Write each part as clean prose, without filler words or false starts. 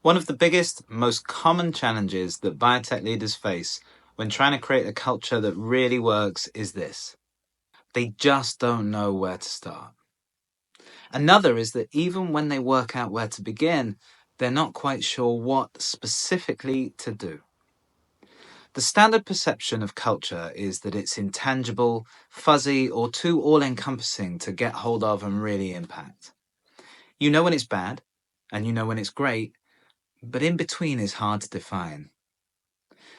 One of the biggest, most common challenges that biotech leaders face when trying to create a culture that really works is this. They just don't know where to start. Another is that even when they work out where to begin, they're not quite sure what specifically to do. The standard perception of culture is that it's intangible, fuzzy, or too all-encompassing to get hold of and really impact. You know when it's bad, and you know when it's great, but in between is hard to define.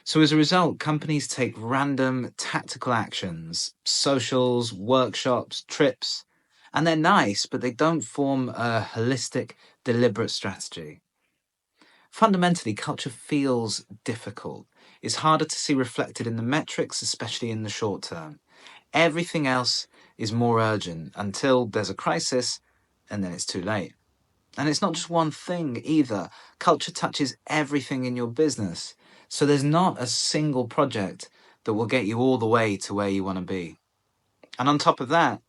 So as a result, companies take random tactical actions, socials, workshops, trips, and they're nice, but they don't form a holistic, deliberate strategy. Fundamentally, culture feels difficult. It's harder to see reflected in the metrics, especially in the short term. Everything else is more urgent until there's a crisis, and then it's too late. And it's not just one thing either. Culture touches everything in your business. So there's not a single project that will get you all the way to where you want to be. And on top of that,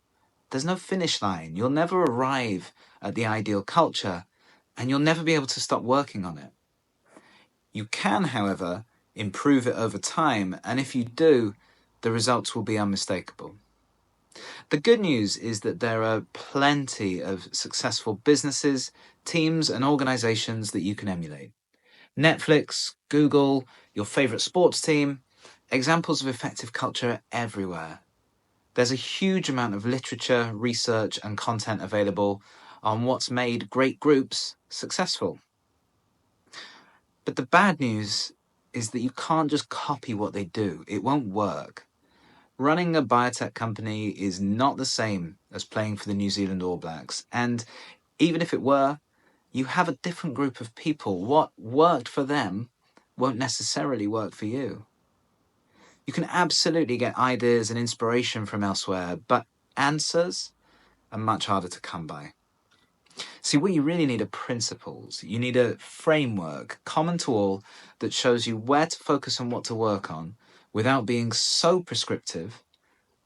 there's no finish line. You'll never arrive at the ideal culture, and you'll never be able to stop working on it. You can, however, improve it over time, and if you do, the results will be unmistakable. The good news is that there are plenty of successful businesses, teams, and organizations that you can emulate. Netflix, Google, your favorite sports team, examples of effective culture are everywhere. There's a huge amount of literature, research, and content available on what's made great groups successful. But the bad news is that you can't just copy what they do. It won't work. Running a biotech company is not the same as playing for the New Zealand All Blacks. And even if it were, you have a different group of people. What worked for them won't necessarily work for you. You can absolutely get ideas and inspiration from elsewhere, but answers are much harder to come by. See, what you really need are principles. You need a framework common to all that shows you where to focus and what to work on without being so prescriptive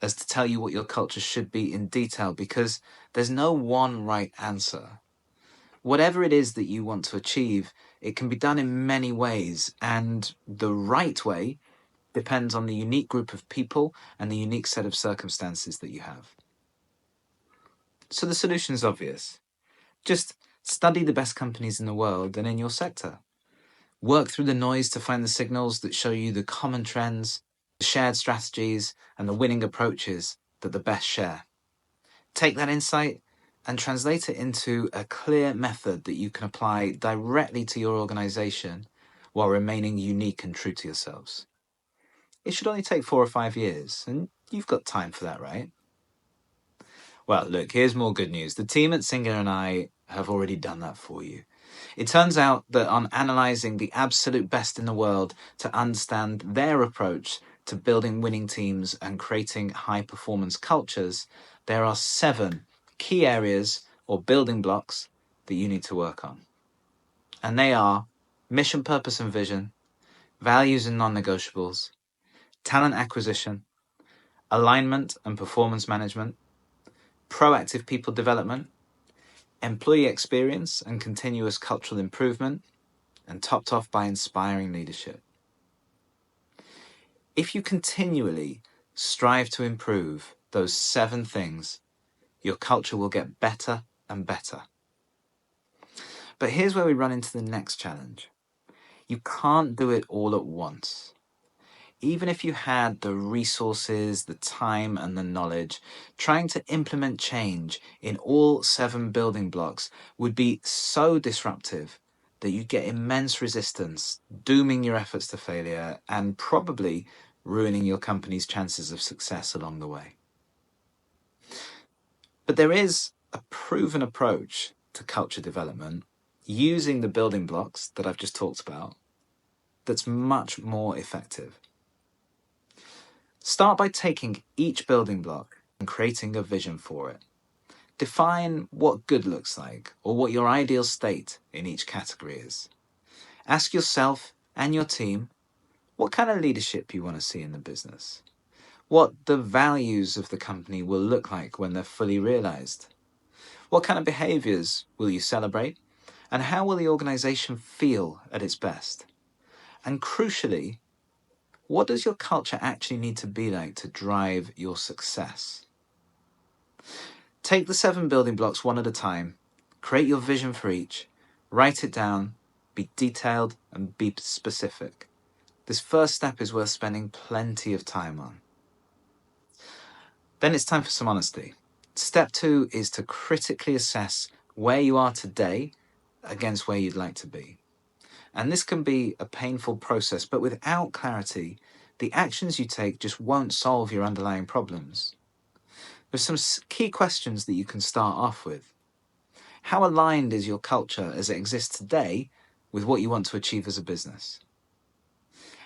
as to tell you what your culture should be in detail, because there's no one right answer. Whatever it is that you want to achieve, it can be done in many ways, and the right way depends on the unique group of people and the unique set of circumstances that you have. So the solution is obvious. Just study the best companies in the world and in your sector. Work through the noise to find the signals that show you the common trends, the shared strategies, and the winning approaches that the best share. Take that insight and translate it into a clear method that you can apply directly to your organization while remaining unique and true to yourselves. It should only take 4 or 5 years, and you've got time for that, right? Well, look, here's more good news. The team at Singer and I have already done that for you. It turns out that on analysing the absolute best in the world to understand their approach to building winning teams and creating high-performance cultures, there are 7 key areas or building blocks that you need to work on. And they are mission, purpose and vision, values and non-negotiables, talent acquisition, alignment and performance management, proactive people development, employee experience and continuous cultural improvement, and topped off by inspiring leadership. If you continually strive to improve those 7 things, your culture will get better and better. But here's where we run into the next challenge. You can't do it all at once. Even if you had the resources, the time, and the knowledge, trying to implement change in all 7 building blocks would be so disruptive that you'd get immense resistance, dooming your efforts to failure, and probably ruining your company's chances of success along the way. But there is a proven approach to culture development using the building blocks that I've just talked about that's much more effective. Start by taking each building block and creating a vision for it. Define what good looks like, or what your ideal state in each category is. Ask yourself and your team what kind of leadership you want to see in the business, what the values of the company will look like when they're fully realized, what kind of behaviors will you celebrate, And how will the organization feel at its best? And crucially, what does your culture actually need to be like to drive your success? Take the 7 building blocks one at a time, create your vision for each, write it down, be detailed and be specific. This first step is worth spending plenty of time on. Then it's time for some honesty. Step 2 is to critically assess where you are today against where you'd like to be. And this can be a painful process, but without clarity, the actions you take just won't solve your underlying problems. There's some key questions that you can start off with. How aligned is your culture as it exists today with what you want to achieve as a business?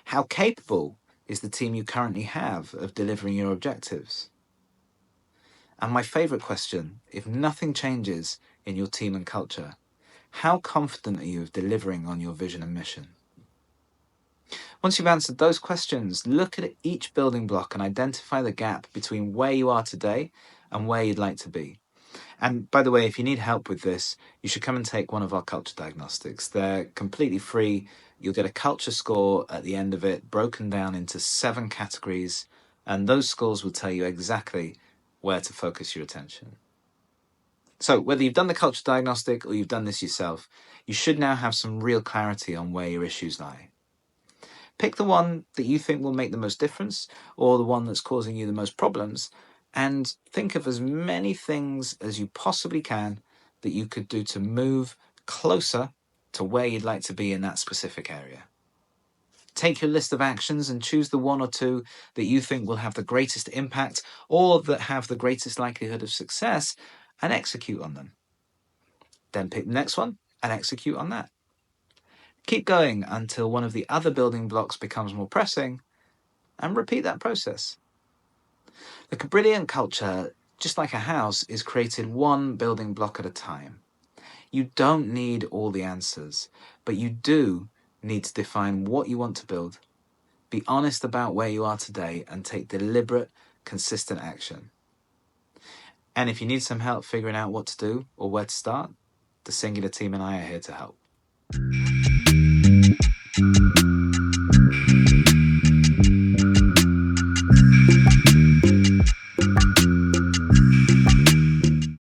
How capable is the team you currently have of delivering your objectives? And my favourite question, if nothing changes in your team and culture, how confident are you of delivering on your vision and mission? Once you've answered those questions, look at each building block and identify the gap between where you are today and where you'd like to be. And by the way, if you need help with this, you should come and take one of our culture diagnostics. They're completely free. You'll get a culture score at the end of it, broken down into 7 categories, and those scores will tell you exactly where to focus your attention. So whether you've done the culture diagnostic or you've done this yourself, you should now have some real clarity on where your issues lie. Pick the one that you think will make the most difference, or the one that's causing you the most problems, and think of as many things as you possibly can that you could do to move closer to where you'd like to be in that specific area. Take your list of actions and choose the 1 or 2 that you think will have the greatest impact or that have the greatest likelihood of success, and execute on them. Then pick the next one and execute on that. Keep going until one of the other building blocks becomes more pressing, and repeat that process. The brilliant culture, just like a house, is created 1 building block at a time. You don't need all the answers, but you do need to define what you want to build, be honest about where you are today, and take deliberate, consistent action. And if you need some help figuring out what to do or where to start, the Singular team and I are here to help.